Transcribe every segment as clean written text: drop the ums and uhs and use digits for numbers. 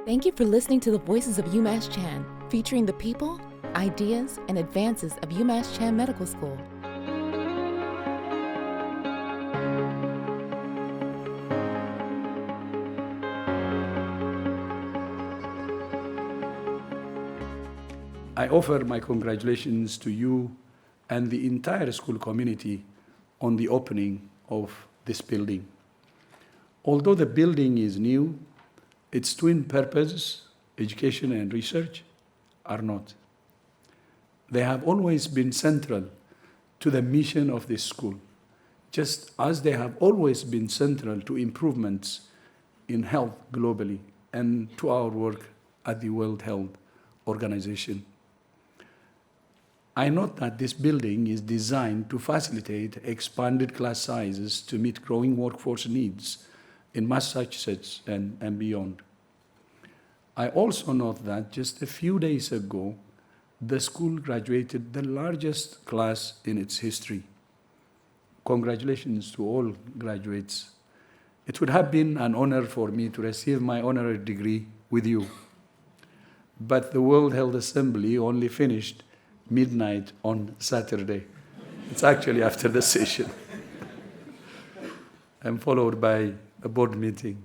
Thank you for listening to the Voices of UMass Chan, featuring the people, ideas, and advances of UMass Chan Medical School. I offer my congratulations to you and the entire school community on the opening of this building. Although the building is new, its twin purposes, education and research, are not. They have always been central to the mission of this school, just as they have always been central to improvements in health globally and to our work at the World Health Organization. I note that this building is designed to facilitate expanded class sizes to meet growing workforce needs in Massachusetts and beyond. I also note that just a few days ago, the school graduated the largest class in its history. Congratulations to all graduates. It would have been an honor for me to receive my honorary degree with you. But the World Health Assembly only finished midnight on Saturday. It's actually after the session. And followed by a board meeting.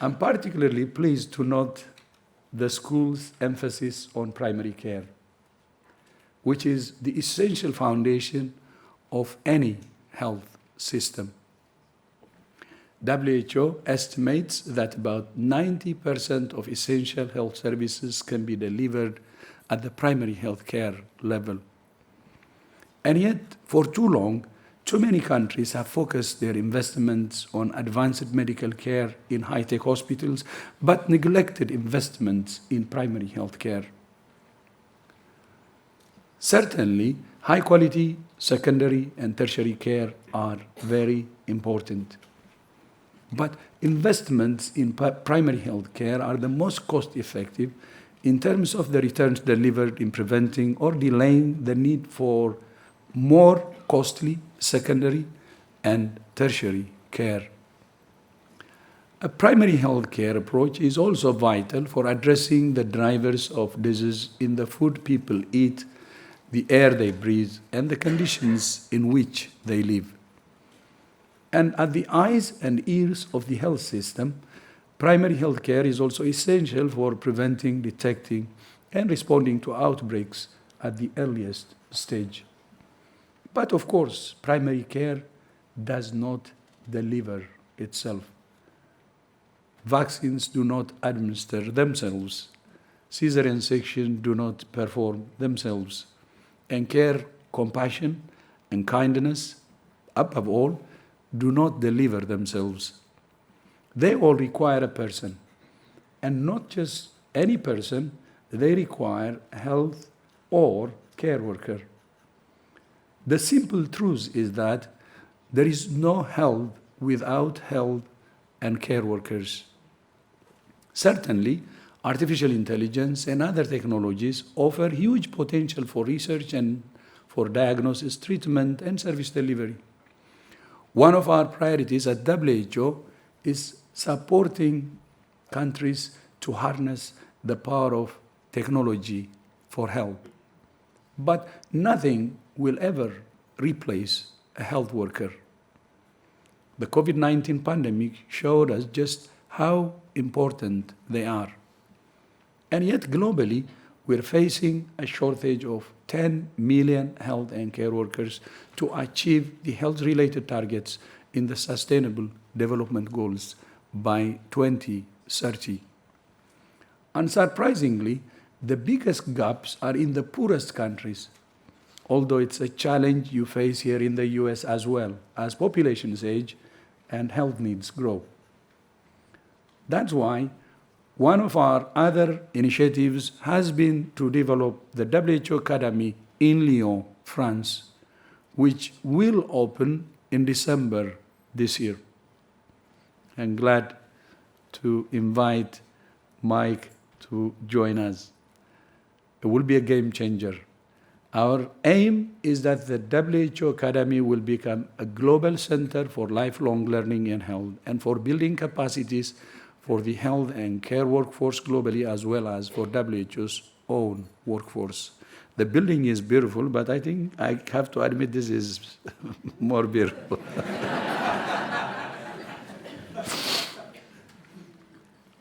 I'm particularly pleased to note the school's emphasis on primary care, which is the essential foundation of any health system. WHO estimates that about 90% of essential health services can be delivered at the primary health care level. And yet, for too long, too many countries have focused their investments on advanced medical care in high-tech hospitals, but neglected investments in primary health care. Certainly, high-quality secondary and tertiary care are very important. But investments in primary health care are the most cost-effective in terms of the returns delivered in preventing or delaying the need for more costly secondary and tertiary care. A primary health care approach is also vital for addressing the drivers of disease in the food people eat, the air they breathe, and the conditions in which they live. And at the eyes and ears of the health system, primary health care is also essential for preventing, detecting, and responding to outbreaks at the earliest stage. But of course, primary care does not deliver itself. Vaccines do not administer themselves. Cesarean sections do not perform themselves. And care, compassion, and kindness, above all, do not deliver themselves. They all require a person. And not just any person, they require a health or care worker. The simple truth is that there is no health without health and care workers. Certainly, artificial intelligence and other technologies offer huge potential for research and for diagnosis, treatment, and service delivery. One of our priorities at WHO is supporting countries to harness the power of technology for health. But nothing will ever replace a health worker. The COVID-19 pandemic showed us just how important they are. And yet globally, we're facing a shortage of 10 million health and care workers to achieve the health-related targets in the Sustainable Development Goals by 2030. Unsurprisingly, the biggest gaps are in the poorest countries, although it's a challenge you face here in the US as well, as populations age and health needs grow. That's why one of our other initiatives has been to develop the WHO Academy in Lyon, France, which will open in December this year. I'm glad to invite Mike to join us. It will be a game changer. Our aim is that the WHO Academy will become a global center for lifelong learning and health and for building capacities for the health and care workforce globally, as well as for WHO's own workforce. The building is beautiful, but I think I have to admit this is more beautiful.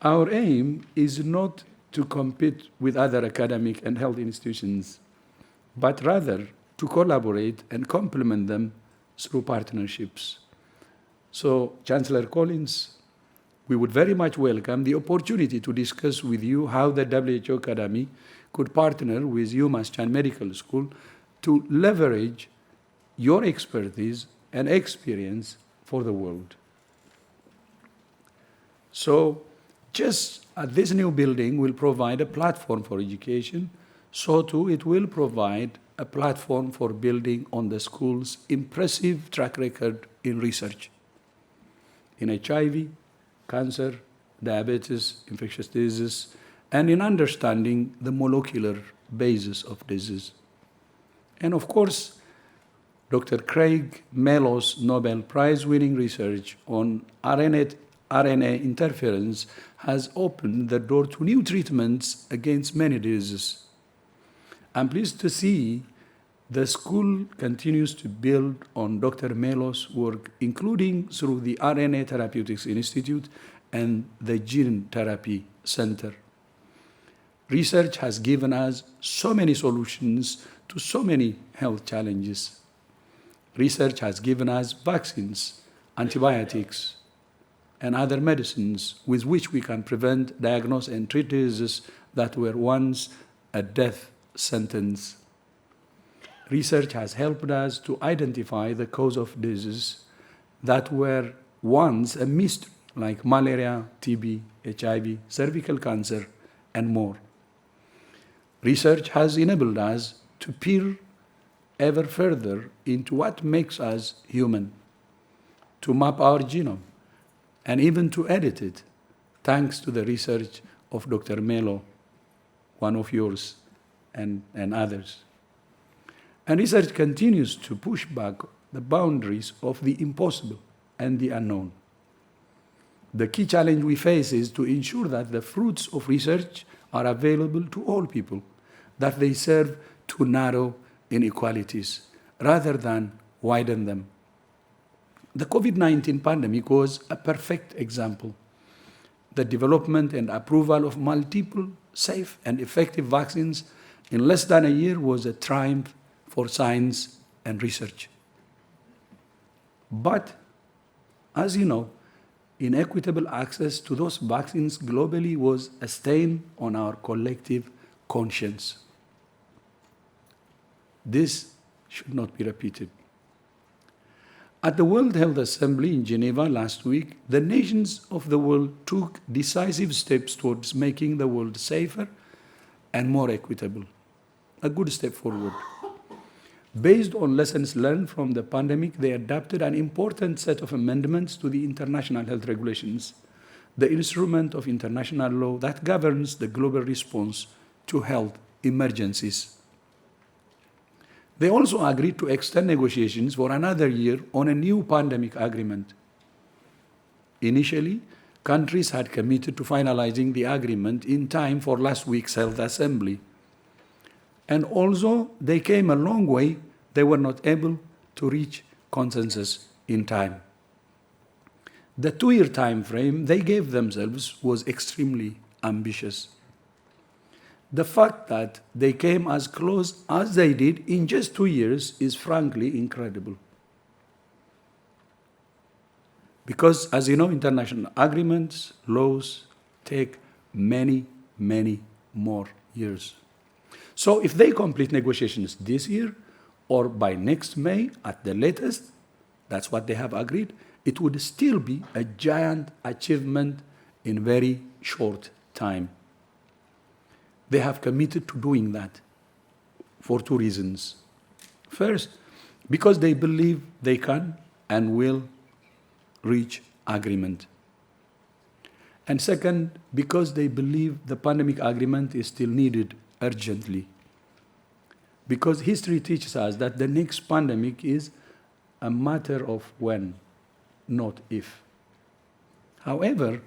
Our aim is not to compete with other academic and health institutions, but rather to collaborate and complement them through partnerships. So, Chancellor Collins, we would very much welcome the opportunity to discuss with you how the WHO Academy could partner with UMass Chan Medical School to leverage your expertise and experience for the world. So, just as this new building will provide a platform for education, so too it will provide a platform for building on the school's impressive track record in research in HIV, cancer, diabetes, infectious diseases, and in understanding the molecular basis of disease. And of course, Dr. Craig Mello's Nobel Prize-winning research on RNA interference has opened the door to new treatments against many diseases. I'm pleased to see the school continues to build on Dr. Mello's work, including through the RNA Therapeutics Institute and the Gene Therapy Center. Research has given us so many solutions to so many health challenges. Research has given us vaccines, antibiotics, and other medicines with which we can prevent, diagnose, and treat diseases that were once a death sentence. Research has helped us to identify the cause of diseases that were once a mystery, like malaria, TB, HIV, cervical cancer, and more. Research has enabled us to peer ever further into what makes us human, to map our genome, and even to edit it, thanks to the research of Dr. Mello, one of yours, and others. And research continues to push back the boundaries of the impossible and the unknown. The key challenge we face is to ensure that the fruits of research are available to all people, that they serve to narrow inequalities rather than widen them. The COVID-19 pandemic was a perfect example. The development and approval of multiple safe and effective vaccines in less than a year was a triumph for science and research. But, as you know, inequitable access to those vaccines globally was a stain on our collective conscience. This should not be repeated. At the World Health Assembly in Geneva last week, the nations of the world took decisive steps towards making the world safer and more equitable. A good step forward. Based on lessons learned from the pandemic, they adopted an important set of amendments to the international health regulations, the instrument of international law that governs the global response to health emergencies. They also agreed to extend negotiations for another year on a new pandemic agreement. Initially, countries had committed to finalizing the agreement in time for last week's Health Assembly. And although they came a long way, they were not able to reach consensus in time. The 2-year time frame they gave themselves was extremely ambitious. The fact that they came as close as they did in just 2 years is frankly incredible. Because, as you know, international agreements, laws take many, many more years. So if they complete negotiations this year or by next May at the latest, that's what they have agreed, it would still be a giant achievement in very short time. They have committed to doing that for 2 reasons. First, because they believe they can and will reach agreement. And second, because they believe the pandemic agreement is still needed urgently. Because history teaches us that the next pandemic is a matter of when, not if. However,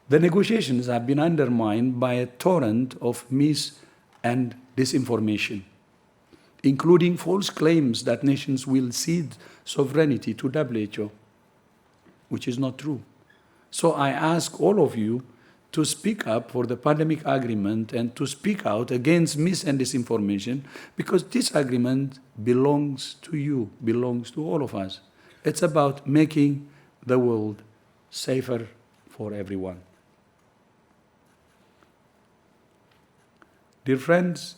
The negotiations have been undermined by a torrent of mis- and disinformation, including false claims that nations will cede sovereignty to WHO, which is not true. So I ask all of you to speak up for the pandemic agreement and to speak out against mis- and disinformation, because this agreement belongs to you, belongs to all of us. It's about making the world safer for everyone. Dear friends,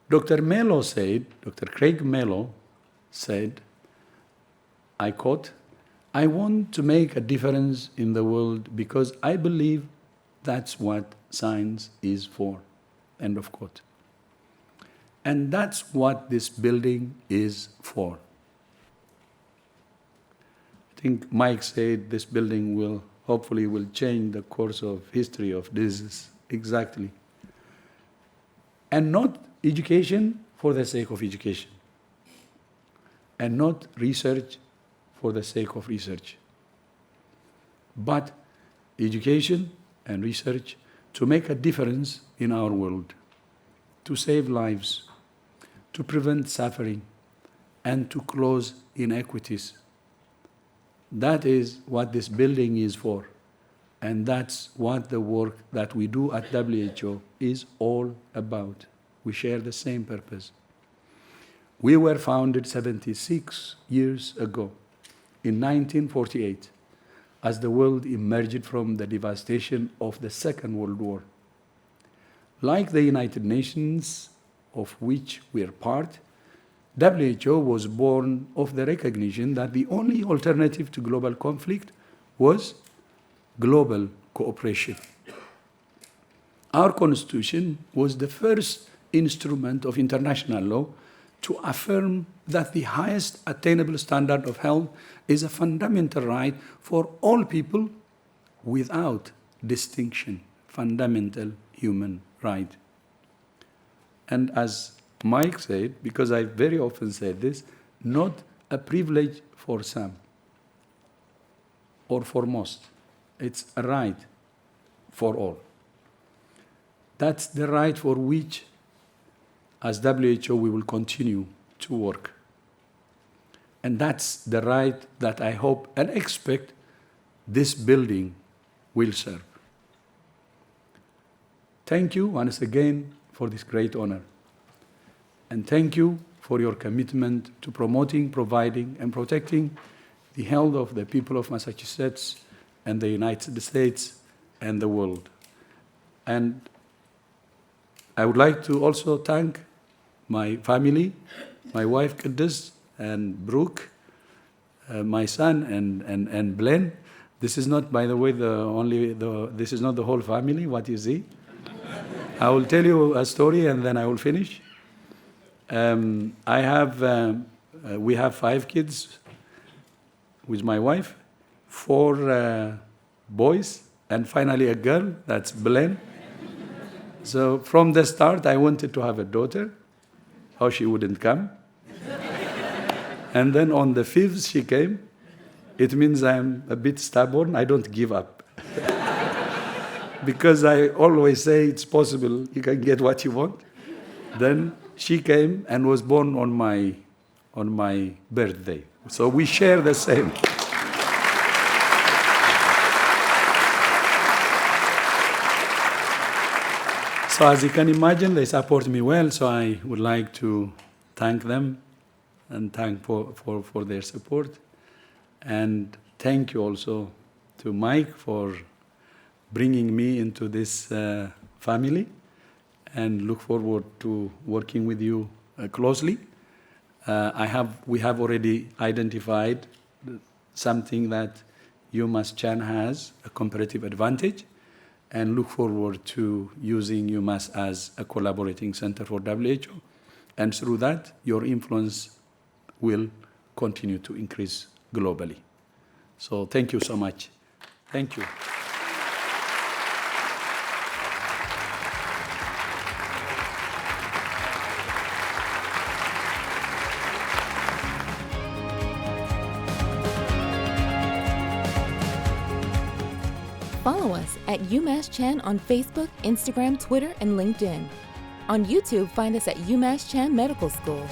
Dr. Craig Mello said, I quote, "I want to make a difference in the world because I believe that's what science is for," end of quote. And that's what this building is for. I think Mike said this building will hopefully change the course of history of disease. Exactly. And not education for the sake of education. And not research for the sake of research. But education and research to make a difference in our world, to save lives, to prevent suffering, and to close inequities. That is what this building is for. And that's what the work that we do at WHO is all about. We share the same purpose. We were founded 76 years ago, in 1948, as the world emerged from the devastation of the Second World War. Like the United Nations, of which we are part, WHO was born of the recognition that the only alternative to global conflict was global cooperation. Our Constitution was the first instrument of international law to affirm that the highest attainable standard of health is a fundamental right for all people without distinction, fundamental human right. And as Mike said, because I very often said this, not a privilege for some or for most. It's a right for all. That's the right for which, as WHO, we will continue to work. And that's the right that I hope and expect this building will serve. Thank you once again for this great honor. And thank you for your commitment to promoting, providing, and protecting the health of the people of Massachusetts and the United States and the world. And I would like to also thank my family, my wife Kudus and Brooke, my son and Blaine. This is not, by the way, this is not the whole family, what you see. I will tell you a story and then I will finish. We have 5 kids with my wife, 4 boys, and finally a girl, that's Blaine. So from the start, I wanted to have a daughter. How she wouldn't come. And then on the 5th, she came. It means I'm a bit stubborn. I don't give up. Because I always say it's possible, you can get what you want. Then she came and was born on my birthday. So we share the same. So as you can imagine, they support me well, so I would like to thank them and thank for their support. And thank you also to Mike for bringing me into this family, and look forward to working with you closely. We have already identified something that UMass Chan has, a comparative advantage, and look forward to using UMass as a collaborating center for WHO. And through that, your influence will continue to increase globally. So thank you so much. Thank you. Follow us at UMass Chan on Facebook, Instagram, Twitter, and LinkedIn. On YouTube, find us at UMass Chan Medical School.